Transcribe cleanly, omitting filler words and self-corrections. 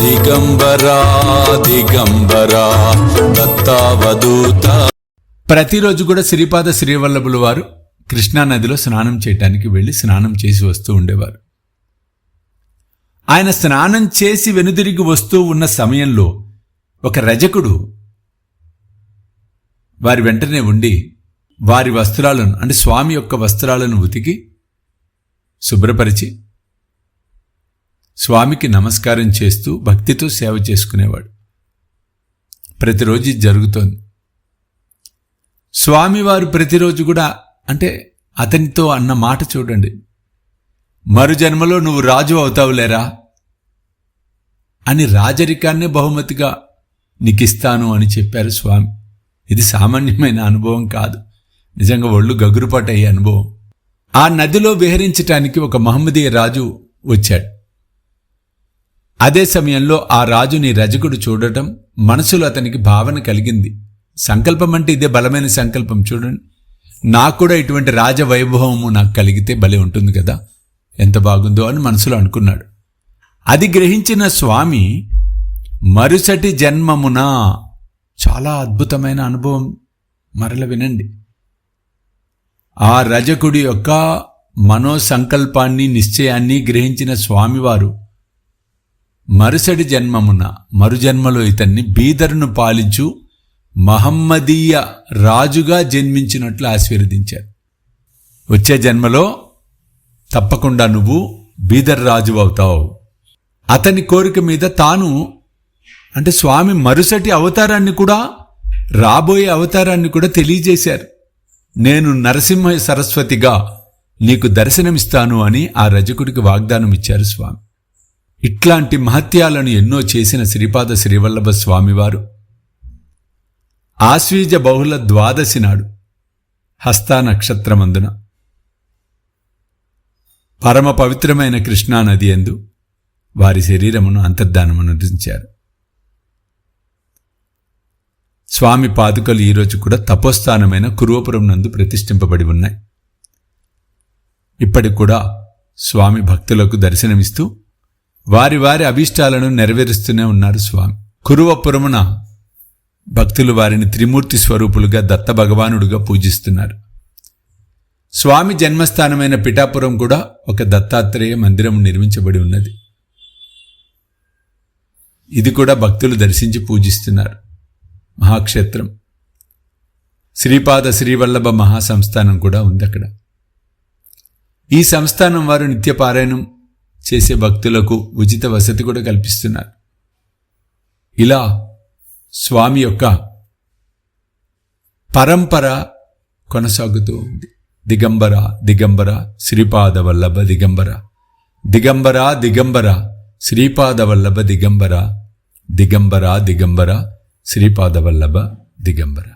దిగంబరా దిగంబరా దత్తావధూత. ప్రతిరోజు కూడా శ్రీపాద శ్రీవల్లభుల వారు కృష్ణానదిలో స్నానం చేయటానికి వెళ్ళి స్నానం చేసి వస్తూ ఉండేవారు. ఆయన స్నానం చేసి వెనుదిరిగి వస్తూ ఉన్న సమయంలో ఒక రజకుడు వారి వెంటనే ఉండి వారి వస్త్రాలను, అంటే స్వామి యొక్క వస్త్రాలను ఉతికి శుభ్రపరిచి స్వామికి నమస్కారం చేస్తూ భక్తితో సేవ చేసుకునేవాడు. ప్రతిరోజు ఇది జరుగుతోంది. స్వామివారు ప్రతిరోజు కూడా, అంటే అతనితో అన్న మాట చూడండి, మరు జన్మలో నువ్వు రాజు అవుతావులేరా అని రాజరికాన్నే బహుమతిగా నీకిస్తాను అని చెప్పారు స్వామి. ఇది సామాన్యమైన అనుభవం కాదు, నిజంగా ఒళ్ళు గగురుపాటయ్యే అనుభవం. ఆ నదిలో విహరించటానికి ఒక మహమ్మదీయ రాజు వచ్చాడు. అదే సమయంలో ఆ రాజుని రజకుడు చూడటం, మనసులో అతనికి భావన కలిగింది. సంకల్పం అంటే ఇదే బలమైన సంకల్పం. చూడండి, నాకు కూడా ఇటువంటి రాజవైభవము నాకు కలిగితే భలే ఉంటుంది కదా, ఎంత బాగుందో అని మనసులో అనుకున్నాడు. అది గ్రహించిన స్వామి మరుసటి జన్మమున, చాలా అద్భుతమైన అనుభవం, మరల వినండి. ఆ రజకుడి యొక్క మనోసంకల్పాన్ని, నిశ్చయాన్ని గ్రహించిన స్వామివారు మరుసటి జన్మమున, మరుజన్మలో ఇతన్ని బీదర్ను పాలించు మహమ్మదీయ రాజుగా జన్మించినట్లు ఆశీర్వదించారు. వచ్చే జన్మలో తప్పకుండా నువ్వు బీదర్ రాజు అవుతావు. అతని కోరిక మీద తాను, అంటే స్వామి మరుసటి అవతారాన్ని కూడా, రాబోయే అవతారాన్ని కూడా తెలియజేశారు. నేను నరసింహ సరస్వతిగా నీకు దర్శనమిస్తాను అని ఆ రజకుడికి వాగ్దానం ఇచ్చారు స్వామి. ఇట్లాంటి మహత్యాలను ఎన్నో చేసిన శ్రీపాద శ్రీవల్లభ స్వామివారు ఆశ్వీజ బహుళ ద్వాదశి నాడు హస్తా నక్షత్రమందున పరమ పవిత్రమైన కృష్ణానది యందు వారి శరీరమును అంతర్ధానమనుంచారు. స్వామి పాదుకలు ఈరోజు కూడా తపోస్థానమైన కురువపురం నందు ప్రతిష్ఠింపబడి ఉన్నాయి. ఇప్పటికి కూడా స్వామి భక్తులకు దర్శనమిస్తూ వారి వారి అభీష్టాలను నెరవేరుస్తూనే ఉన్నారు స్వామి. కురువపురమున భక్తులు వారిని త్రిమూర్తి స్వరూపులుగా, దత్త భగవానుడుగా పూజిస్తున్నారు. స్వామి జన్మస్థానమైన పిఠాపురం కూడా ఒక దత్తాత్రేయ మందిరం నిర్మించబడి ఉన్నది. ఇది కూడా భక్తులు దర్శించి పూజిస్తున్నారు. మహాక్షేత్రం శ్రీపాద శ్రీవల్లభ మహాసంస్థానం కూడా ఉంది అక్కడ. ఈ సంస్థానం వారు నిత్యపారాయణం చేసే భక్తులకు ఉచిత వసతి కూడా కల్పిస్తున్నారు. ఇలా స్వామి యొక్క పరంపర కొనసాగుతూ ఉంది. దిగంబర దిగంబర శ్రీపాద వల్లభ దిగంబర, దిగంబర దిగంబర శ్రీపాద వల్లభ దిగంబర, దిగంబర దిగంబర శ్రీపాద వల్లభ దిగంబర.